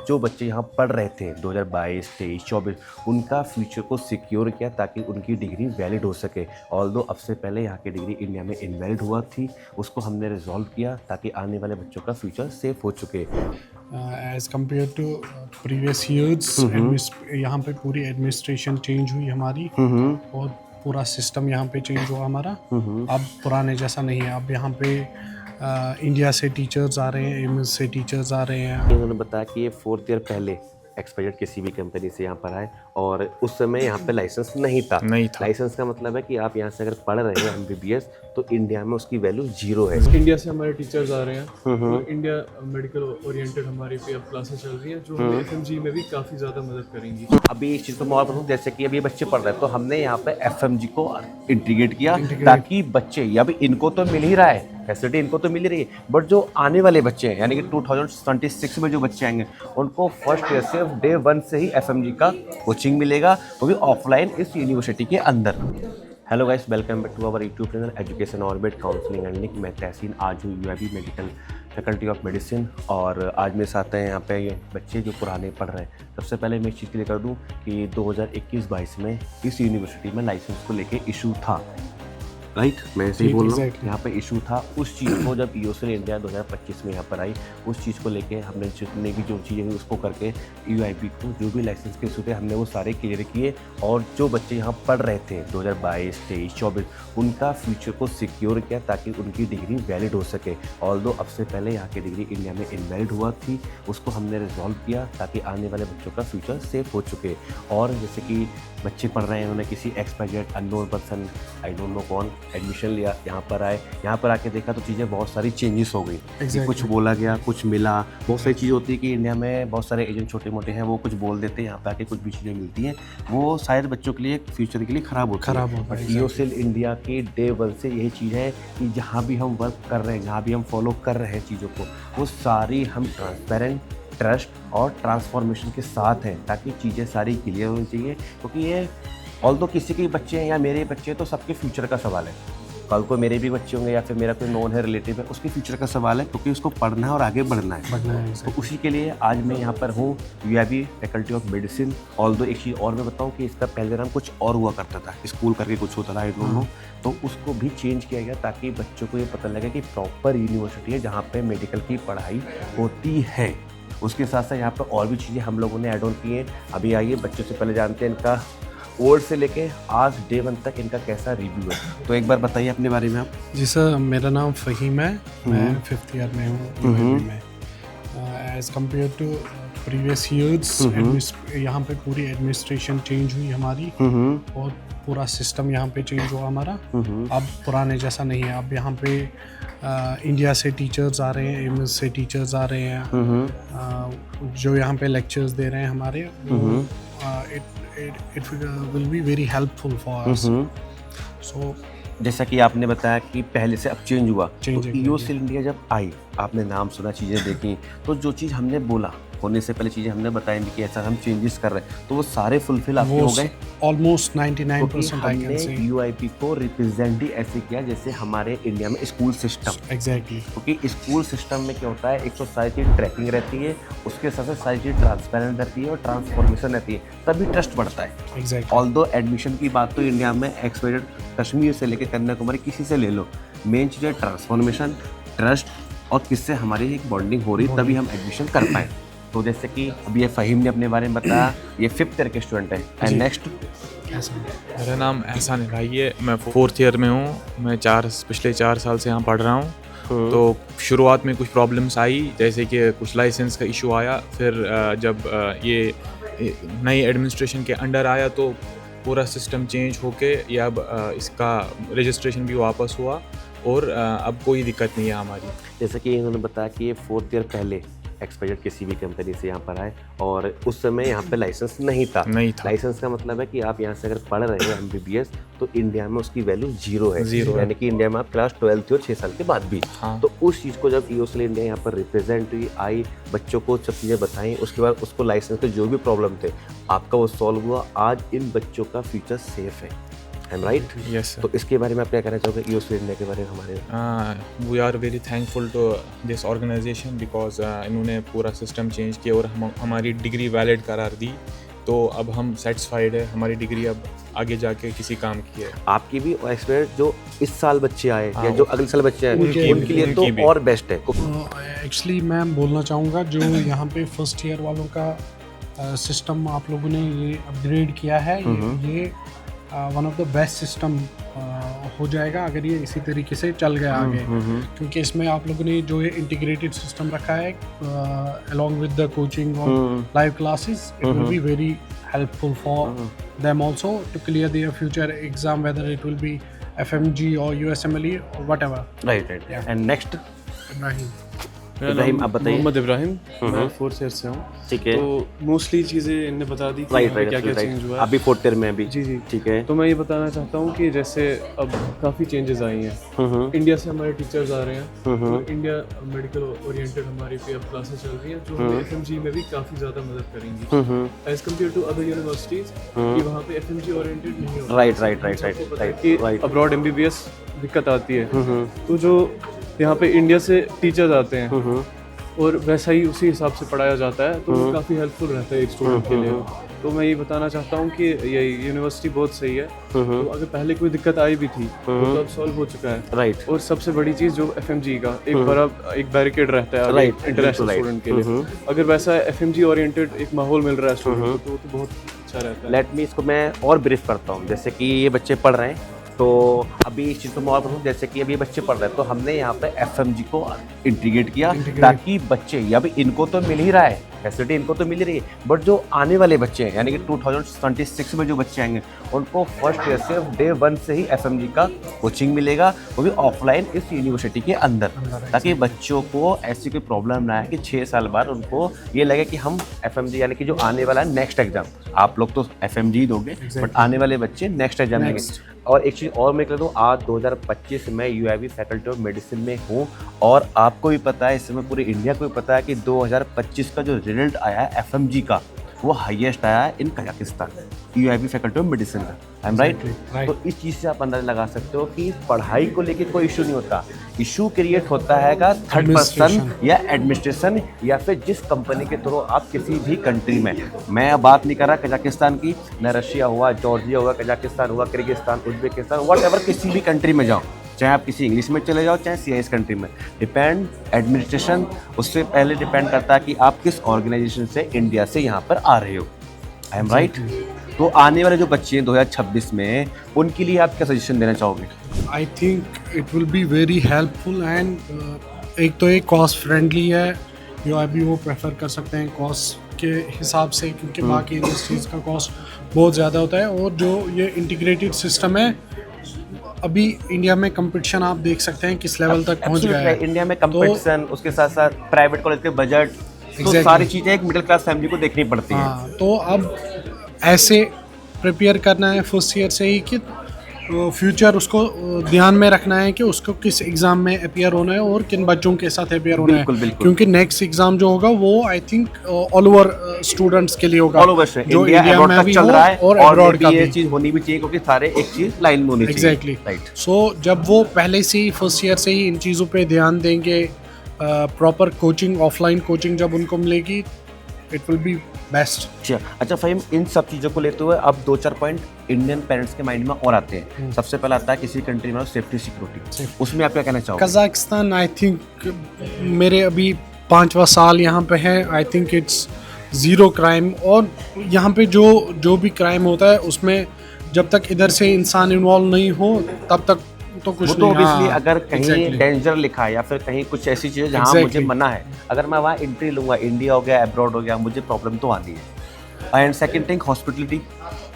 जो बच्चे यहाँ पढ़ रहे थे 2022, 23, 24 उनका फ्यूचर को सिक्योर किया ताकि उनकी डिग्री वैलिड हो सके। ऑल्दो अब से पहले यहाँ की डिग्री इंडिया में इनवैलिड हुआ थी, उसको हमने रिजॉल्व किया ताकि आने वाले बच्चों का फ्यूचर सेफ हो चुके। As compare to previous years यहाँ पे पूरी एडमिनिस्ट्रेशन चेंज हुई हमारी और पूरा सिस्टम यहाँ पे चेंज हुआ हमारा। अब पुराने जैसा नहीं है। अब यहाँ पे इंडिया से टीचर्स आ रहे हैं, एम्स से टीचर्स आ रहे हैं। उन्होंने बताया कि ये 4th ईयर पहले एक्सपायर्ड किसी भी कंपनी से यहाँ पर आए और उस समय यहाँ पे लाइसेंस नहीं था। लाइसेंस का मतलब है कि आप यहाँ से अगर पढ़ रहे हैं MBBS तो इंडिया में उसकी वैल्यू 0 है। इंडिया से हमारे टीचर्स आ रहे हैं तो इंडिया मेडिकल ओरिएंटेड हमारी पे अब क्लासेस चल रही हैं जो हमें FMG में भी काफ़ी ज़्यादा मदद करेंगी। अभी इस चीज़ को मैं और बताऊँ, जैसे कि अभी बच्चे पढ़ रहे हैं तो हमने यहाँ पे FMG को इंटीग्रेट किया ताकि बच्चे या भी इनको तो मिल ही रहा है, फैसिलिटी इनको तो मिल ही रही है, बट जो आने वाले बच्चे हैं यानी कि 2026 में जो बच्चे आएंगे उनको फर्स्ट ईयर से डे 1 से ही FMG का कोचिंग मिलेगा, वो भी ऑफलाइन इस यूनिवर्सिटी के अंदर। Hello guys, welcome back to our YouTube channel education orbit counselling and link. मैं तहसीन आज हूँ UIB medical faculty of medicine और आज मेरे साथ हैं यहाँ पे ये बच्चे जो पुराने पढ़ रहे हैं। सबसे पहले मैं इस चीज़ के लिए कर दूँ कि 2021-22 में इस यूनिवर्सिटी में लाइसेंस को लेके इशू था, राइट? मैं सही बोल रहा हूँ? यहाँ पे इशू था। उस चीज़ को जब यूएसएल इंडिया 2025 में यहाँ पर आई, उस चीज़ को लेके हमने जितने भी जो चीज़ें हुई उसको करके UIB को जो भी लाइसेंस के इशू थे हमने वो सारे क्लियर किए और जो बच्चे यहाँ पढ़ रहे थे 2022, 23, 24 उनका फ्यूचर को सिक्योर किया ताकि उनकी डिग्री वैलिड हो सके। ऑल्दो अब से पहले यहाँ की डिग्री इंडिया में इनवैलिड हुआ थी, उसको हमने रिजॉल्व किया ताकि आने वाले बच्चों का फ्यूचर सेफ हो चुके। और जैसे कि बच्चे पढ़ रहे हैं, उन्होंने किसी expired unknown person, I don't know कौन, एडमिशन लिया, यहाँ पर आए, यहाँ पर आके देखा तो चीज़ें बहुत सारी चेंजेस हो गई। कुछ बोला गया, कुछ मिला। बहुत सारी चीज़ होती है कि इंडिया में बहुत सारे एजेंट छोटे मोटे हैं, वो कुछ बोल देते हैं, यहाँ पर आके कुछ भी चीज़ें मिलती हैं, वो शायद बच्चों के लिए फ्यूचर के लिए ख़राब होती है। बट यूएसएल इंडिया के डे 1 से यही चीज़ है कि जहाँ भी हम वर्क कर रहे हैं, जहाँ भी हम फॉलो कर रहे हैं चीज़ों को, वो सारी हम ट्रांसपेरेंट, ट्रस्ट और ट्रांसफॉर्मेशन के साथ हैं ताकि चीज़ें सारी क्लियर होनी चाहिए। क्योंकि ये ऑल्दो किसी के बच्चे हैं या मेरे बच्चे हैं तो सबके फ्यूचर का सवाल है। कल को मेरे भी बच्चे होंगे या फिर मेरा कोई नोन है, रिलेटिव है, उसके फ्यूचर का सवाल है क्योंकि उसको पढ़ना है और आगे बढ़ना है। तो उसी के लिए आज मैं यहाँ पर हूँ UIB faculty of medicine. Although एक चीज़ और मैं बताऊँ कि इसका पहले नाम कुछ और हुआ करता था, स्कूल करके कुछ होता था, आई डोंट नो, तो उसको भी चेंज किया गया ताकि बच्चों को ये पता लगे कि प्रॉपर यूनिवर्सिटी है जहाँ पर मेडिकल की पढ़ाई होती है। उसके साथ साथ यहाँ पर और भी चीज़ें हम लोगों ने ऐड ऑन की हैं। अभी आइए बच्चों से पहले जानते हैं इनका ओल्ड से लेके आज डे 1 तक इनका कैसा रिव्यू है। तो एक बार बताइए अपने बारे में आप। जी सर, मेरा नाम फ़हीम है, मैं 5th ईयर में हूँ UIB में। As compare to previous years यहाँ पे पूरी एडमिनिस्ट्रेशन चेंज हुई हमारी और पूरा सिस्टम यहाँ पे चेंज हुआ हमारा। अब पुराने जैसा नहीं है। अब यहाँ पे इंडिया से टीचर्स आ रहे हैं, एम्स से टीचर्स आ रहे हैं जो यहाँ पे लेक्चर्स दे रहे हैं हमारे। It will be very helpful for us. So जैसा कि आपने बताया कि पहले से अब चेंज हुआ, तो यूएसएल इंडिया जब आई, आपने नाम सुना, चीज़ें देखी, तो जो चीज़ हमने बोला होने से पहले चीज़ें हमने बताई कि ऐसा हम चेंजेस कर रहे हैं, तो वो सारे फुलफिल आपके हो गए। Almost 99% I can say. UIB को रिप्रेजेंट ही ऐसे किया जैसे हमारे इंडिया में स्कूल सिस्टम। एग्जैक्टली। क्योंकि स्कूल सिस्टम में क्या होता है, एक तो सारी चीज़ ट्रैकिंग रहती है, उसके साथ साथ सारी चीज़ ट्रांसपेरेंट रहती है और ट्रांसफॉर्मेशन रहती है, तभी ट्रस्ट बढ़ता है। एग्जैक्टली। ऑल्दो एडमिशन की बात तो इंडिया में एक्सपायर्ड कश्मीर से लेकर कन्याकुमारी किसी से ले लो, मेन चीज़ है ट्रांसफॉर्मेशन, ट्रस्ट और किससे हमारी एक बॉन्डिंग हो रही है, तभी हम एडमिशन कर पाए। तो जैसे कि अभी ये फ़हीम ने अपने बारे में बताया, ये 5th ईयर के स्टूडेंट है। एंड नेक्स्ट, मेरा नाम एहसान इलाही है, मैं 4th ईयर में हूँ। मैं पिछले 4 साल से यहाँ पढ़ रहा हूँ। तो शुरुआत में कुछ प्रॉब्लम्स आई, जैसे कि कुछ लाइसेंस का इशू आया, फिर जब ये नई एडमिनिस्ट्रेशन के अंडर आया तो पूरा सिस्टम चेंज होके या अब इसका रजिस्ट्रेशन भी वापस हुआ और अब कोई दिक्कत नहीं है हमारी। जैसे कि इन्होंने बताया कि ये 4th ईयर पहले एक्सपायर्ड किसी भी कंपनी से यहाँ पर आए और उस समय यहाँ पे लाइसेंस नहीं था। लाइसेंस का मतलब है कि आप यहाँ से अगर पढ़ रहे हैं MBBS तो इंडिया में उसकी वैल्यू 0 है, यानी कि इंडिया में आप क्लास 12 थी और 6 साल के बाद भी। तो उस चीज़ को जब यूएसएल इंडिया यहाँ पर रिप्रेजेंट हुई, आई, बच्चों को सब चीज़ें बताई, उसके बाद उसको लाइसेंस के जो भी प्रॉब्लम थे आपका वो सॉल्व हुआ। आज इन बच्चों का फ्यूचर सेफ है। आई एम राइट? Yes, sir. तो इसके बारे में आप क्या कहना चाहोगे ईओसी इंडिया के बारे में हमारे? We are very thankful to this organization because इन्होंने पूरा सिस्टम चेंज किया और हमारी डिग्री वैलिड करार दी, तो अब हम सेटिस्फाइड है, हमारी डिग्री अब आगे जाके किसी काम की है। आपकी भी एक्सपीरियंस जो इस साल बच्चे आए या जो अगले साल बच्चे आए उनके उनके लिए तो उनकी भी। और बेस्ट है। एक्चुअली मैं बोलना चाहूँगा जो यहाँ पे फर्स्ट ईयर वालों का सिस्टम आप लोगों ने ये अपग्रेड किया है, ये one of the best system हो जाएगा अगर ये इसी तरीके से चल गया आगे, क्योंकि इसमें आप लोगों ने जो है इंटीग्रेटेड सिस्टम रखा है along with the coaching or live classes, it will be very helpful for them also to clear their future exam, whether it will be FMG or USMLE or whatever. Right Yeah. And next Ibrahim. मेरा इब्राहिम, नाम आप बताइए। मोहम्मद इब्राहिम, मैं 4th year से हूँ। ठीक है। तो मोस्टली चीज़ें इनने बता दी कि राइट यहाँ पे क्या क्या राइट चेंज हुआ राइट है। अभी 4th ईयर में अभी। जी जी। ठीक है। तो मैं ये बताना चाहता हूँ कि जैसे अब काफ़ी चेंजेस आई हैं। इंडिया से हमारे टीचर्स आ रहे हैं, तो इंडिया मेडिकल ओरिएंटेड हमारी पे अब क्लासेस चल रही हैं जो हमें FMG में भी काफ़ी ज़्यादा मदद करेंगी as compare to other universities कि वहाँ पे FMG ओरिएंटेड नहीं होता। Right right right right right कि राइट अब्रॉड MBBS दिक्कत आती है, तो जो यहाँ पे इंडिया से टीचर्स आते हैं और वैसा ही उसी हिसाब से पढ़ाया जाता है, तो वो काफ़ी हेल्पफुल रहता है एक स्टूडेंट के लिए। तो मैं ये बताना चाहता हूँ कि ये यूनिवर्सिटी बहुत सही है। तो अगर पहले कोई दिक्कत आई भी थी तो अब सॉल्व हो चुका है। राइट और सबसे बड़ी चीज़ जो FMG का एक बड़ा एक बैरिकेड रहता है Right, इंटरनेशनल right. स्टूडेंट के लिए, अगर वैसा FMG ओरिएंटेड एक माहौल मिल रहा है स्टूडेंट को तो वो तो बहुत अच्छा रहता है। लेट मी इसको मैं और ब्रीफ करता हूँ। जैसे कि ये बच्चे पढ़ रहे हैं, तो अभी इस चीज़ को मैं और बताऊँ, जैसे कि अभी ये बच्चे पढ़ रहे हैं तो हमने यहाँ पे FMG को इंटीग्रेट किया ताकि बच्चे, या भी इनको तो मिल ही रहा है फैसिलिटी, इनको तो मिल ही रही है, बट जो आने वाले बच्चे हैं यानी कि 2026 में जो बच्चे आएंगे उनको फर्स्ट ईयर से डे 1 से ही FMG का कोचिंग मिलेगा, वो भी ऑफलाइन इस यूनिवर्सिटी के अंदर, ताकि बच्चों को ऐसी कोई प्रॉब्लम ना आए कि 6 साल बाद उनको ये लगे कि हम FMG यानी कि जो आने वाला है नेक्स्ट एग्जाम, आप लोग तो FMG ही दोगे बट आने वाले बच्चे नेक्स्ट एग्जाम देंगे। और एक चीज़ और मैं कह दूँ, आज 2025 में UIB फैकल्टी ऑफ मेडिसिन में हूँ और आपको भी पता है, इस समय पूरे इंडिया को भी पता है कि 2025 का जो रिजल्ट आया है FMG का वो हाईएस्ट आया है in Kazakhstan, UIB faculty of medicine का। I am right? तो इस चीज़ से आप अंदाजा लगा सकते हो कि पढ़ाई को लेके कोई इशू नहीं होता, इशू क्रिएट होता है का थर्ड पर्सन या एडमिनिस्ट्रेशन या फिर जिस कंपनी के थ्रू आप किसी भी कंट्री में, मैं अब बात नहीं कर रहा कजाकिस्तान की, न रशिया हुआ, जॉर्जिया हुआ, कजाकिस्तान हुआ, किर्गिस्तान, उज्बेकिस्तान, व्हाटएवर, किसी भी कंट्री में जाओ, चाहे आप किसी इंग्लिश में चले जाओ चाहे CIS कंट्री में, डिपेंड एडमिनिस्ट्रेशन उससे पहले डिपेंड करता है कि आप किस ऑर्गेनाइजेशन से इंडिया से यहाँ पर आ रहे हो। आई एम राइट? तो आने वाले जो बच्चे हैं 2026 में, उनके लिए आप क्या सजेशन देना चाहोगे? I think it will be very helpful and एक तो ये कॉस्ट फ्रेंडली है, UIB वो प्रेफर कर सकते हैं कॉस्ट के हिसाब से, क्योंकि बाकी इंडस्ट्रीज़ का कॉस्ट बहुत ज़्यादा होता है। और जो ये इंटीग्रेटेड सिस्टम है, अभी इंडिया में कंपटीशन आप देख सकते हैं किस लेवल तक पहुंच गया है। इंडिया में कंपटीशन, उसके साथ साथ प्राइवेट कॉलेज के बजट, तो Exactly. सारी चीज़ें एक मिडिल क्लास फैमिली को देखनी पड़ती है। हाँ, तो अब ऐसे प्रिपेयर करना है फर्स्ट ईयर से ही कि फ्यूचर उसको ध्यान में रखना है कि उसको किस एग्ज़ाम में अपीयर होना है और किन बच्चों के साथ अपीयर होना बिल्कुल, है, बिल्कुल। क्योंकि नेक्स्ट एग्ज़ाम जो होगा वो I think all over students के लिए होगा, ऑल ओवर से जो इंडिया इंडिया abroad में तक भी चल हो रहा है और और अब्रॉड का ये भी। चीज़ होनी भी चाहिए क्योंकि सारे एक चीज़ लाइन में होनी चाहिए। एग्जैक्टली। राइट। सो जब वो पहले से ही फर्स्ट ईयर से ही इन चीज़ों पे ध्यान देंगे, प्रॉपर कोचिंग, ऑफलाइन कोचिंग जब उनको मिलेगी, इट विल बी बेस्ट। अच्छा फ़हीम, इन सब चीज़ों को लेते हुए अब 2-4 पॉइंट इंडियन पेरेंट्स के माइंड में और आते हैं। सबसे पहला आता है किसी कंट्री में सेफ्टी सिक्योरिटी, उसमें आप क्या कहना चाहोगे? कजाकिस्तान आई थिंक मेरे अभी 5वां साल यहाँ पे है, I think it's zero crime, और यहाँ पे जो भी क्राइम होता है उसमें जब तक इधर से इंसान इन्वॉल्व नहीं हो तब तक तो कुछ वो तो नहीं। ऑब्वियसली हाँ, अगर कहीं exactly. डेंजर लिखा है या फिर कहीं कुछ ऐसी चीज़ जहाँ Exactly. मुझे मना है, अगर मैं वहाँ एंट्री लूँगा, इंडिया हो गया, अब्रॉड हो गया, मुझे प्रॉब्लम तो आनी है। And second thing hospitality,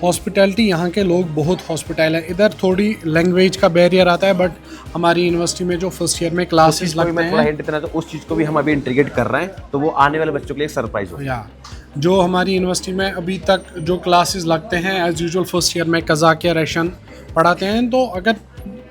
hospitality, यहाँ के लोग बहुत हॉस्पिटल है। इधर थोड़ी लैंग्वेज का बैरियर आता है, बट हमारी यूनिवर्सिटी में जो फर्स्ट ईयर में क्लासेस लगते मैं थोड़ा हैं, हिंट देना, तो उस चीज़ को भी हम अभी इंटीग्रेट कर रहे हैं, तो वो आने वाले बच्चों के लिए सरप्राइज हो। या जो हमारी यूनिवर्सिटी में अभी तक जो क्लासेस लगते हैं एज यूजुअल फर्स्ट ईयर में कज़ाक या रशियन पढ़ाते हैं, तो अगर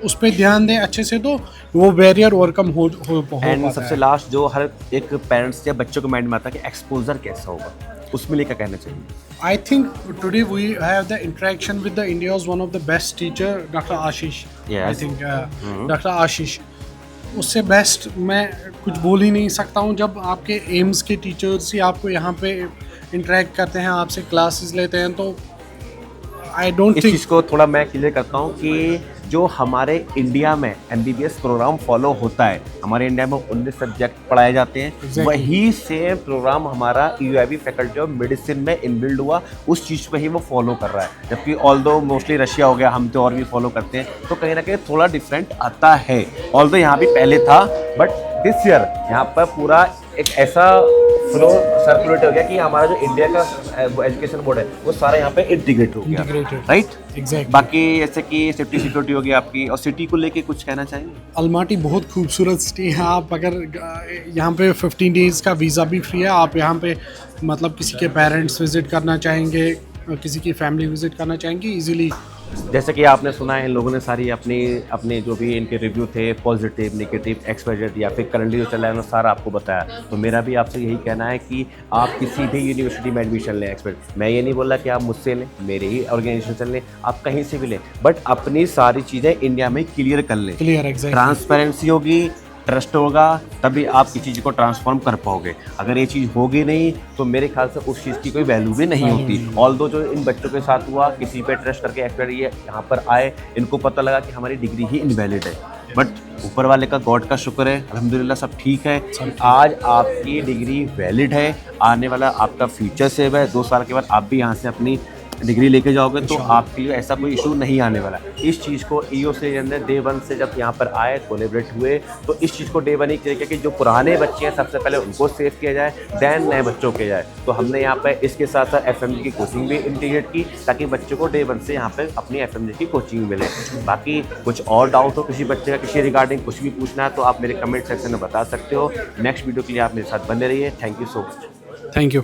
उस पर ध्यान दें अच्छे से तो वो बैरियर ओवरकम हो एंड पाता सबसे है। लास्ट जो हर एक पेरेंट्स या बच्चों के माइंड में आता है कि एक्सपोजर कैसा होगा, उसमें लिए क्या कहना चाहिए? I think today we have the interaction with the India's one of the best teacher, Dr. Ashish. Yes. I think Dr. Ashish. उससे बेस्ट मैं कुछ बोल ही नहीं सकता हूँ. जब आपके एम्स के टीचर्स ही आपको यहाँ पे इंटरेक्ट करते हैं, आपसे क्लासेस लेते हैं, तो आई डोंट इस थिंक. चीज़ को थोड़ा मैं क्लियर करता हूँ कि जो हमारे इंडिया में MBBS प्रोग्राम फॉलो होता है, हमारे इंडिया में 19 सब्जेक्ट पढ़ाए जाते हैं. Exactly. वही सेम प्रोग्राम हमारा UIB फैकल्टी ऑफ मेडिसिन में इनबिल्ड हुआ, उस चीज़ पे ही वो फॉलो कर रहा है. जबकि ऑल्दो मोस्टली रशिया हो गया, हम तो और भी फॉलो करते हैं, तो कहीं ना कहीं थोड़ा डिफरेंट आता है. ऑल्दो यहाँ भी पहले था, बट दिस ईयर यहाँ पर पूरा एक ऐसा फ्लो सर्कुलेट हो गया कि हमारा जो इंडिया का एजुकेशन बोर्ड है वो सारा यहाँ पे इंटीग्रेट हो गया. Integrated. राइट. Exactly. बाकी जैसे कि सेफ्टी सिक्योरिटी हो गई आपकी, और सिटी को लेके कुछ कहना चाहेंगे? अलमाटी बहुत खूबसूरत सिटी है. आप अगर यहाँ पे 15 डेज़ का वीज़ा भी फ्री है. आप यहाँ पे मतलब किसी के पेरेंट्स विज़िट करना चाहेंगे, किसी की फैमिली विज़िट करना चाहेंगे इजीली. जैसे कि आपने सुना है, इन लोगों ने सारी अपने जो भी इनके रिव्यू थे, पॉजिटिव, नेगेटिव, एक्सपेक्टेड या फिर करंटली जो चल रहा है, उन्होंने सारा आपको बताया. तो मेरा भी आपसे यही कहना है कि आप किसी भी यूनिवर्सिटी में एडमिशन लें. एक्सपेक्ट मैं ये नहीं बोल रहा कि आप मुझसे लें, मेरे ही ऑर्गेनाइजेशन से लें, आप कहीं से भी लें, बट अपनी सारी चीज़ें इंडिया में क्लियर कर लें. क्लियर. एग्जैक्टली. ट्रांसपेरेंसी होगी, ट्रस्ट होगा, तभी आप किसी चीज़ को ट्रांसफॉर्म कर पाओगे. अगर ये चीज़ होगी नहीं तो मेरे ख्याल से उस चीज़ की कोई वैल्यू भी नहीं होती. ऑल्दो जो इन बच्चों के साथ हुआ, किसी पे ट्रस्ट करके एक्सपेक्ट ये यहाँ पर आए, इनको पता लगा कि हमारी डिग्री ही इनवैलिड है, बट ऊपर वाले का गॉड का शुक्र है, अल्हम्दुलिल्लाह सब ठीक है. आज आपकी डिग्री वैलिड है, आने वाला आपका फ्यूचर सेव है. 2 साल के बाद आप भी यहाँ से अपनी डिग्री लेके जाओगे तो आपके लिए ऐसा कोई इशू नहीं आने वाला. इस चीज़ को EO से डे 1 से जब यहाँ पर आए, कोलेबरेट हुए, तो इस चीज़ को डे 1 ही किया कि जो पुराने बच्चे हैं सबसे पहले उनको सेव किया जाए, देन नए बच्चों के जाए. तो हमने यहाँ पर इसके साथ साथ FMG की कोचिंग भी इंटीग्रेट की, ताकि बच्चों को डे 1 से यहाँ पर अपनी FMG की कोचिंग मिले. बाकी कुछ और डाउट हो किसी बच्चे का, किसी रिगार्डिंग कुछ भी पूछना है, तो आप मेरे कमेंट सेक्शन में बता सकते हो. नेक्स्ट वीडियो के लिए आप मेरे साथ बने रहिए. Thank you so much. Thank you.